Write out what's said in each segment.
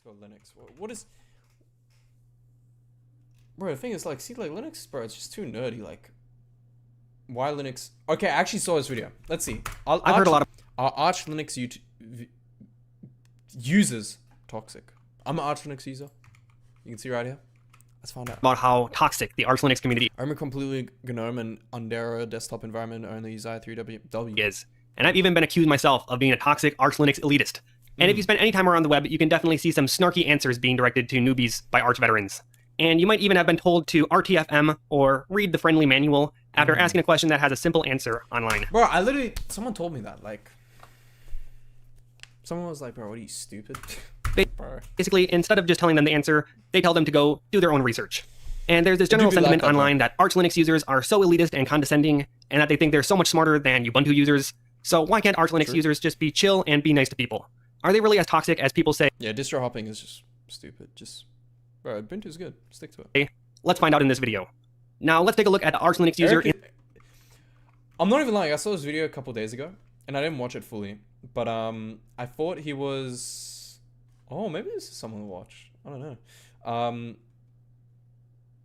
go Linux. What is... Bro, the thing is, like, see, like, Linux, bro, it's just too nerdy. Like, why Linux? Okay, I actually saw this video. Let's see. I've heard a lot of... Are Arch Linux users toxic? I'm an Arch Linux user. You can see right here. Let's find out. about how toxic the Arch Linux community I'm a completely GNOME and Undera desktop environment, only use i3W. is. And I've even been accused myself of being a toxic Arch Linux elitist. And if you spend any time around the web, you can definitely see some snarky answers being directed to newbies by Arch veterans. And you might even have been told to RTFM or read the friendly manual after asking a question that has a simple answer online. Bro, I literally... Someone told me that, like... Someone was like, bro, what are you, stupid? Bro. Basically, instead of just telling them the answer, they tell them to go do their own research. And there's this general do like sentiment that, online that Arch Linux users are so elitist and condescending, and that they think they're so much smarter than Ubuntu users. So why can't Arch Linux users just be chill and be nice to people? Are they really as toxic as people say? Yeah, distro hopping is just stupid. Just... Bro, Ubuntu's good. Stick to it. Let's find out in this video. Now, let's take a look at the Arch Linux user. I'm not even lying. I saw this video a couple days ago, and I didn't watch it fully. But I thought he was... Oh, maybe this is someone to watch. I don't know.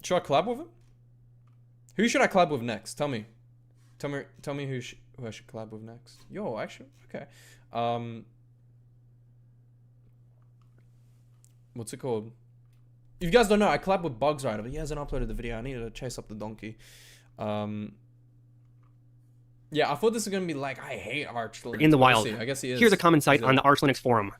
Should I collab with him? Who should I collab with next? Tell me. Tell me who I should collab with next. Yo, actually, okay. What's it called? If you guys don't know, I collab with Bugs Rider, but he hasn't uploaded the video. I needed to chase up the donkey. Yeah, I thought this was gonna be like, I hate Arch Linux. In the wild. I guess he is. Here's a common site on the Arch Linux forum.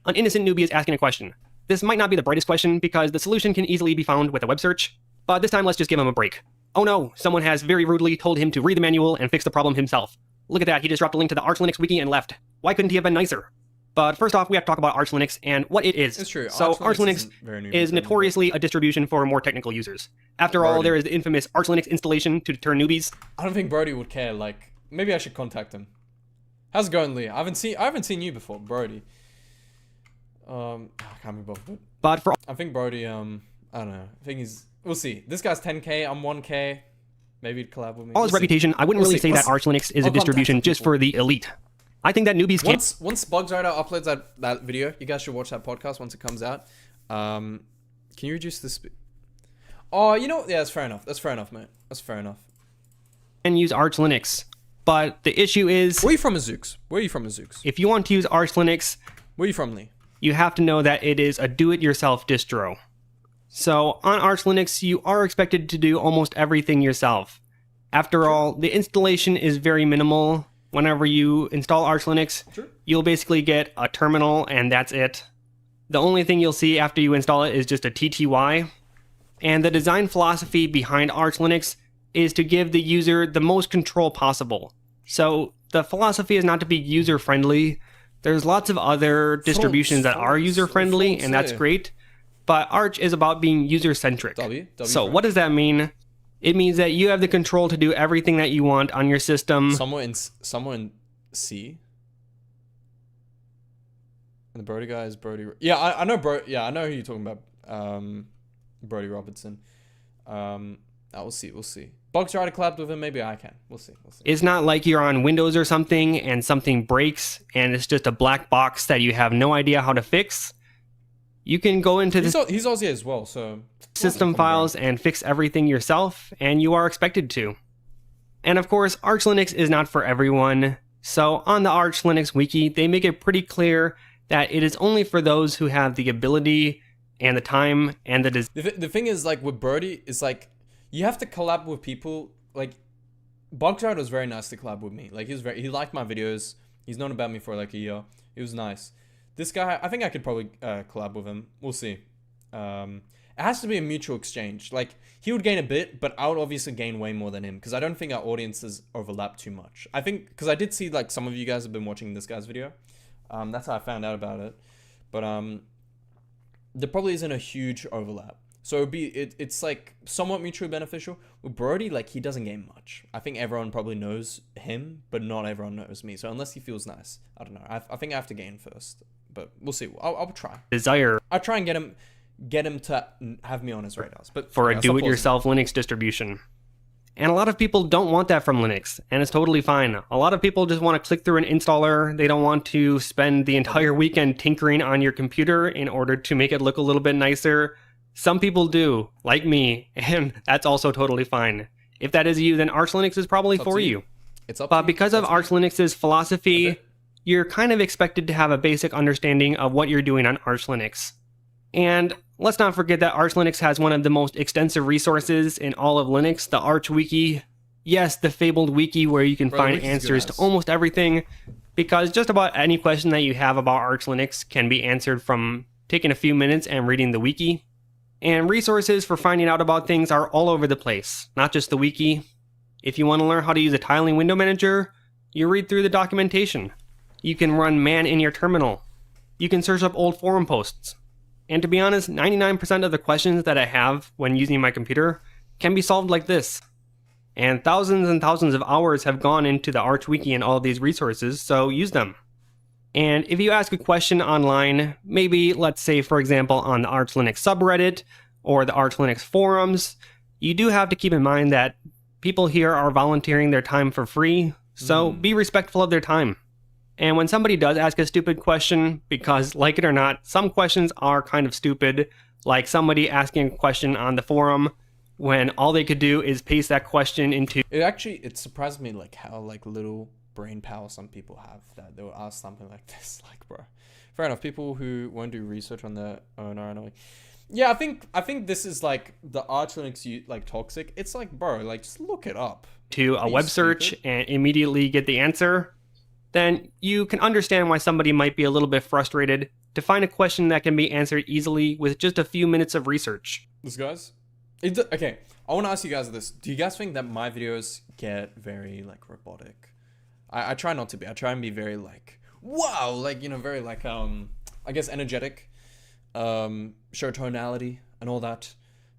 An innocent newbie is asking a question. This might not be the brightest question because the solution can easily be found with a web search, but this time let's just give him a break. Oh no, someone has very rudely told him to read the manual and fix the problem himself. Look at that, he just dropped a link to the Arch Linux wiki and left. Why couldn't he have been nicer? But first off, we have to talk about Arch Linux and what it is. It's true. So Arch Linux is notoriously a distribution for more technical users. After all, there is the infamous Arch Linux installation to deter newbies. I don't think Brody would care. Like, maybe I should contact him. How's it going, Lee? I haven't seen you before, Brody. I can't be bothered. But for I think Brody, I don't know. I think he's... We'll see. This guy's 10k, I'm 1k. Maybe he'd collab with me. all his reputation, I wouldn't really say that Arch Linux is a distribution just for the elite. I think that newbies can't... Once Bugs Rider uploads that video, you guys should watch that podcast once it comes out. Can you reduce the speed? Oh, you know what? Yeah, that's fair enough. That's fair enough, mate. That's fair enough. And use Arch Linux. But the issue is... Where are you from, Azooks? Where are you from, Azooks? If you want to use Arch Linux... Where are you from, Lee? You have to know that it is a do-it-yourself distro. So on Arch Linux, you are expected to do almost everything yourself. After all, the installation is very minimal. Whenever you install Arch Linux, you'll basically get a terminal and that's it. The only thing you'll see after you install it is just a TTY. And the design philosophy behind Arch Linux is to give the user the most control possible. So the philosophy is not to be user-friendly. There's lots of other distributions that are user-friendly, and that's great. But Arch is about being user-centric. So what does that mean? It means that you have the control to do everything that you want on your system. Someone in C. And the Brody guy is Brody. Yeah, I know Yeah, I know who you're talking about. Brody Robertson. We'll see. Bugs Rider collabed with him. Maybe I can. We'll see. It's not like you're on Windows or something and something breaks and it's just a black box that you have no idea how to fix. You can go into he's Aussie as well, so system files and fix everything yourself, and you are expected to. And of course, Arch Linux is not for everyone. So on the Arch Linux wiki, they make it pretty clear that it is only for those who have the ability and the time and the thing is, like, with Brody, it's like you have to collab with people. Like, Bugs Rider was very nice to collab with me. Like, he liked my videos. He's known about me for like a year. It was nice. This guy, I think I could probably collab with him. We'll see. It has to be a mutual exchange. Like, he would gain a bit, but I would obviously gain way more than him because I don't think our audiences overlap too much. I think, because I did see, like, some of you guys have been watching this guy's video. That's how I found out about it. But there probably isn't a huge overlap. So it's like somewhat mutually beneficial. With Brody, like, he doesn't gain much. I think everyone probably knows him, but not everyone knows me. So unless he feels nice, I don't know. I think I have to gain first, but we'll see. I'll try. I'll try and get him to have me on his radars. But for a do-it-yourself Linux distribution. And a lot of people don't want that from Linux, and it's totally fine. A lot of people just want to click through an installer. They don't want to spend the entire weekend tinkering on your computer in order to make it look a little bit nicer. Some people do, like me, and that's also totally fine. If that is you, then Arch Linux is probably for you. It's up to But you. because of It's Arch Linux's philosophy, Okay. you're kind of expected to have a basic understanding of what you're doing on Arch Linux. And let's not forget that Arch Linux has one of the most extensive resources in all of Linux, the Arch Wiki. Yes, the fabled wiki where you can Bro, the find wiki's answers to good-ass. almost everything, because just about any question that you have about Arch Linux can be answered from taking a few minutes and reading the wiki. And resources for finding out about things are all over the place, not just the wiki. If you want to learn how to use a tiling window manager, you read through the documentation. You can run man in your terminal. You can search up old forum posts. And to be honest, 99% of the questions that I have when using my computer can be solved like this. And thousands of hours have gone into the Arch Wiki and all of these resources, so use them. And if you ask a question online, maybe let's say for example on the Arch Linux subreddit or the Arch Linux forums, you do have to keep in mind that people here are volunteering their time for free, so be respectful of their time. And when somebody does ask a stupid question, because like it or not, some questions are kind of stupid, like somebody asking a question on the forum when all they could do is paste that question into It surprised me like how like little brain power some people have that they will ask something like this. Like, bro, fair enough. People who won't do research on their own are annoying. Yeah, I think this is like the Arch Linux like toxic. It's like, bro, like just look it up. to a Are you web search stupid? and immediately get the answer, then you can understand why somebody might be a little bit frustrated to find a question that can be answered easily with just a few minutes of research. This guys, okay. I want to ask you guys this: do you guys think that my videos get very like robotic? I try not to be. I try and be very like wow, like very like I guess energetic, show tonality and all that,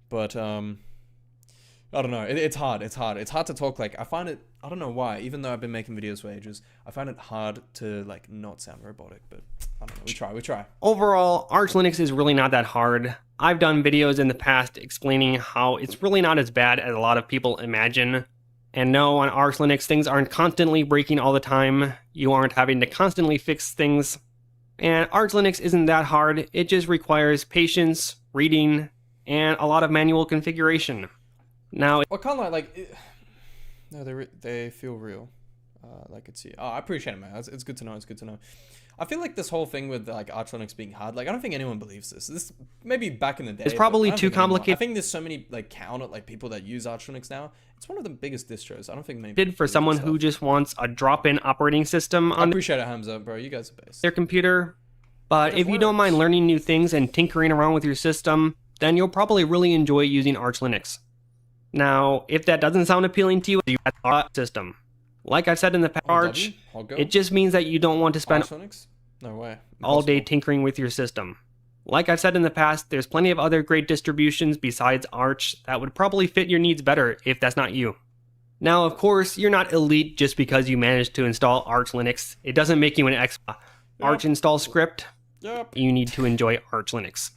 but I don't know. It's hard. It's hard. It's hard to talk. Like I find it. I don't know why. Even though I've been making videos for ages, I find it hard to like not sound robotic. But I don't know. We try. We try. Overall, Arch Linux is really not that hard. I've done videos in the past explaining how it's really not as bad as a lot of people imagine. And no, on Arch Linux, things aren't constantly breaking all the time. You aren't having to constantly fix things. And Arch Linux isn't that hard. It just requires patience, reading, and a lot of manual configuration. Now, Well, kind of no, they feel real. Like it's oh, I appreciate it, man. It's good to know. It's good to know. I feel like this whole thing with like Arch Linux being hard, like I don't think anyone believes this. This maybe back in the day. It's but probably I don't too think anyone- complicated I think there's so many like like people that use Arch Linux now. It's one of the biggest distros. I don't think many did people for believe someone this who stuff. just wants a drop-in operating system I on appreciate it, Hamza, bro. You guys are best. their computer. But It if you don't mind works. learning new things and tinkering around with your system, then you'll probably really enjoy using Arch Linux. Now, if that doesn't sound appealing to you, you have a system. Like I've said in the past, Arch, it just means that you don't want to spend Arch Linux? No way. all day Impossible. tinkering with your system. Like I've said in the past, there's plenty of other great distributions besides Arch that would probably fit your needs better if that's not you. Now, of course, you're not elite just because you managed to install Arch Linux. It doesn't make you an expert. Arch install script, Yep. you need to enjoy Arch Linux.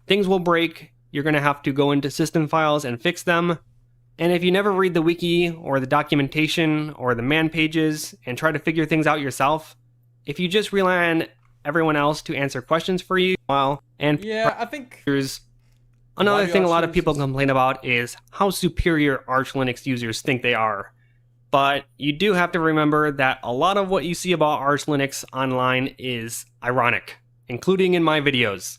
Things will break, you're going to have to go into system files and fix them. And if you never read the wiki or the documentation or the man pages and try to figure things out yourself, if you just rely on everyone else to answer questions for you, well, and Yeah, I think here's another do thing a Arch lot of Linux people users- complain about is how superior Arch Linux users think they are. But you do have to remember that a lot of what you see about Arch Linux online is ironic, including in my videos.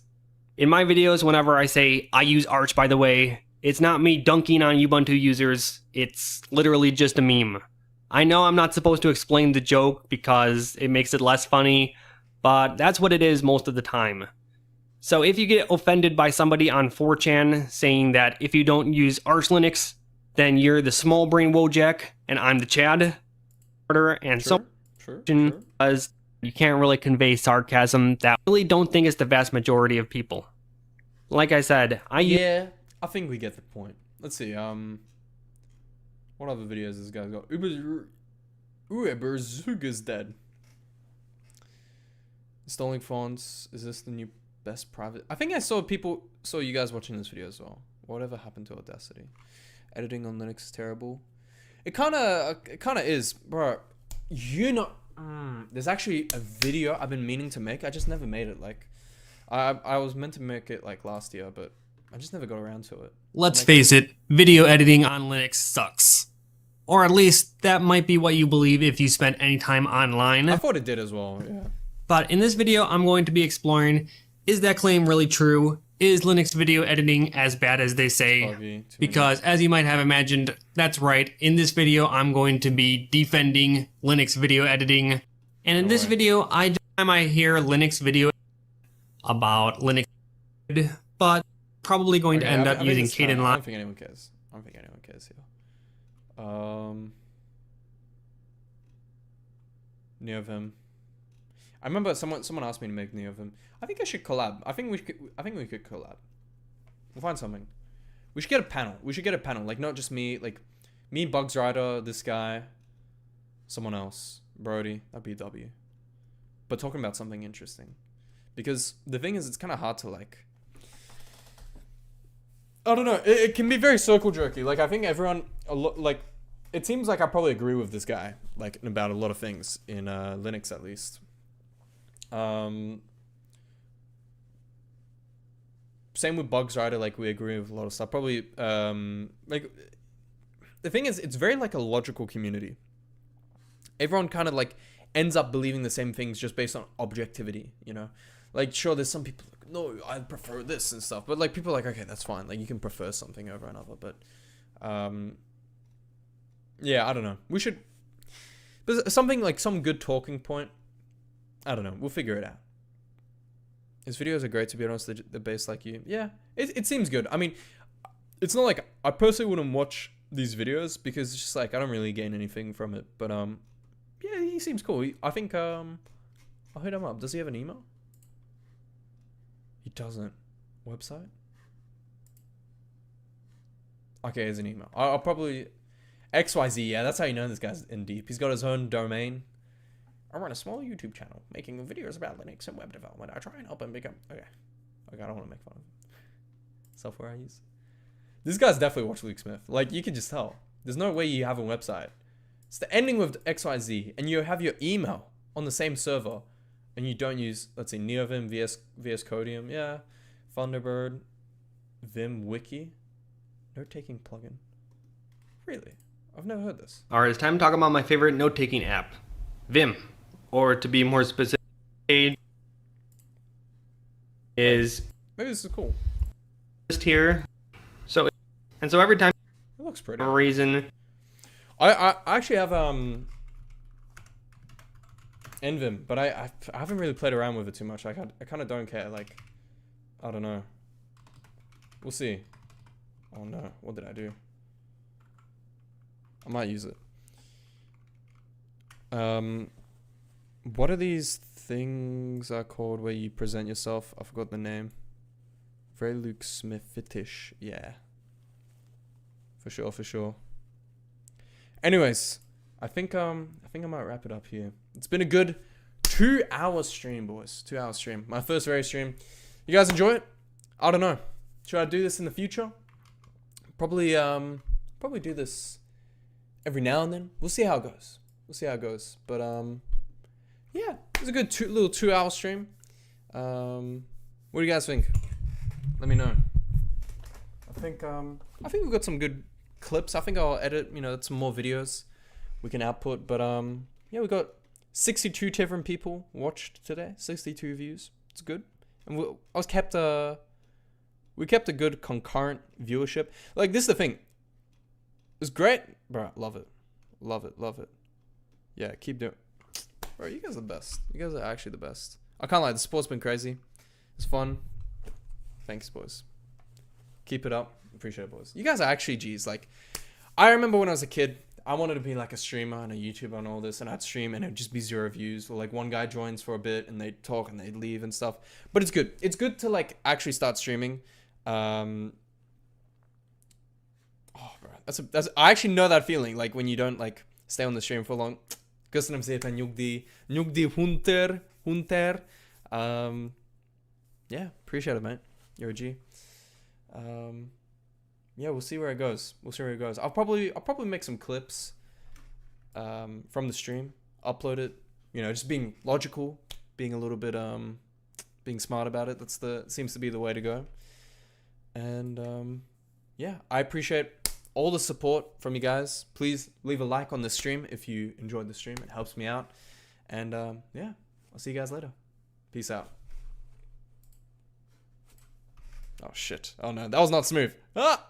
In my videos, whenever I say, I use Arch by the way, it's not me dunking on Ubuntu users, it's literally just a meme. I know I'm not supposed to explain the joke because it makes it less funny, but that's what it is most of the time. So if you get offended by somebody on 4chan saying that if you don't use Arch Linux, then you're the small brain Wojak and I'm the Chad, and so Sure. because you can't really convey sarcasm that I really don't think is the vast majority of people. Like I said, I use Yeah, I think we get the point. Let's see. What other videos this guy's got? Uberzug is dead. Installing fonts. Is this the new best private? I think I saw you guys watching this video as well. Whatever happened to Audacity? Editing on Linux is terrible. It kind of is, bro. You know, there's actually a video I've been meaning to make. I just never made it. Like, I was meant to make it like last year, but I just never got around to it. Let's face it, video editing on Linux sucks. Or at least that might be what you believe if you spent any time online. I thought it did as well. Yeah. But in this video, I'm going to be exploring, is that claim really true? Is Linux video editing as bad as they say? Because as you might have imagined, that's right. In this video, I'm going to be defending Linux video editing. And in this video, I hear Linux video about Linux, but probably going to end up using Kdenlive. I don't think anyone cares. I don't think anyone cares here. Neovim. I remember someone asked me to make Neovim. I think I should collab. I think we could collab. We'll find something. We should get a panel. Like not just me, like me, Bugs Rider, this guy, someone else, Brody, that'd be W. But talking about something interesting. Because the thing is, it's kind of hard to like, I don't know. It can be very circle jerky. Like I think everyone, like, it seems like I probably agree with this guy, like about a lot of things in Linux at least. Same with Bugs Rider, like we agree with a lot of stuff. Probably, like the thing is, it's very like a logical community. Everyone kind of like ends up believing the same things just based on objectivity, you know. Like sure, there's some people like, no, I prefer this and stuff, but like people are like, okay, that's fine. Like you can prefer something over another, but yeah, I don't know. We should, but something like some good talking point. I don't know. We'll figure it out. His videos are great, to be honest. They're based like you. Yeah, it seems good. I mean, it's not like I personally wouldn't watch these videos because it's just like I don't really gain anything from it. But yeah, he seems cool. I think I'll hit him up. Does he have an email? He doesn't. Website? Okay, here's an email. I'll probably XYZ. Yeah, that's how you know this guy's in deep. He's got his own domain. I run a small YouTube channel making videos about Linux and web development. I try and help him become... Okay, I don't want to make fun of software I use. This guy's definitely watched Luke Smith. Like, you can just tell. There's no way you have a website. It's the ending with XYZ, and you have your email on the same server, and you don't use, let's see, Neovim, VS Codium, yeah, Thunderbird, Vim Wiki, note-taking plugin. Really? I've never heard this. All right, it's time to talk about my favorite note-taking app, Vim. Or to be more specific, is maybe this is cool. Just here, so every time it looks pretty. For a reason, I actually have Nvim, but I haven't really played around with it too much. I kind of don't care. Like, I don't know. We'll see. Oh no, what did I do? I might use it. What are these things are called where you present yourself? I forgot the name. Very Luke Smith-ish. Yeah. For sure. Anyways, I think I might wrap it up here. It's been a good 2-hour stream, boys. 2-hour stream. My first very stream. You guys enjoy it? I don't know. Should I do this in the future? Probably do this every now and then. We'll see how it goes. But yeah, it was a good little 2-hour stream. What do you guys think? Let me know. I think we've got some good clips. I think I'll edit, some more videos we can output. But yeah, we got 62 different people watched today. 62 views. It's good. And we kept a good concurrent viewership. Like, this is the thing. It's great. Bro, love it. Yeah, keep doing it. Bro, you guys are the best. You guys are actually the best. I can't lie, the sport's been crazy. It's fun. Thanks, boys. Keep it up. Appreciate it, boys. You guys are actually G's. Like, I remember when I was a kid, I wanted to be like a streamer and a YouTuber and all this, and I'd stream and it'd just be 0 views. Or like one guy joins for a bit and they'd talk and they'd leave and stuff. But it's good. It's good to like actually start streaming. Oh, bro. That's I actually know that feeling. Like when you don't like stay on the stream for long. Köszönöm szépen, nyugdíj Hunter. Yeah, appreciate it, mate. You're a G. yeah, we'll see where it goes. We'll see where it goes. I'll probably make some clips from the stream, upload it. You know, just being logical, being a little bit being smart about it. Seems to be the way to go. And yeah, I appreciate all the support from you guys. Please leave a like on the stream if you enjoyed the stream. It helps me out. And yeah, I'll see you guys later. Peace out. Oh shit. Oh no, that was not smooth. Ah!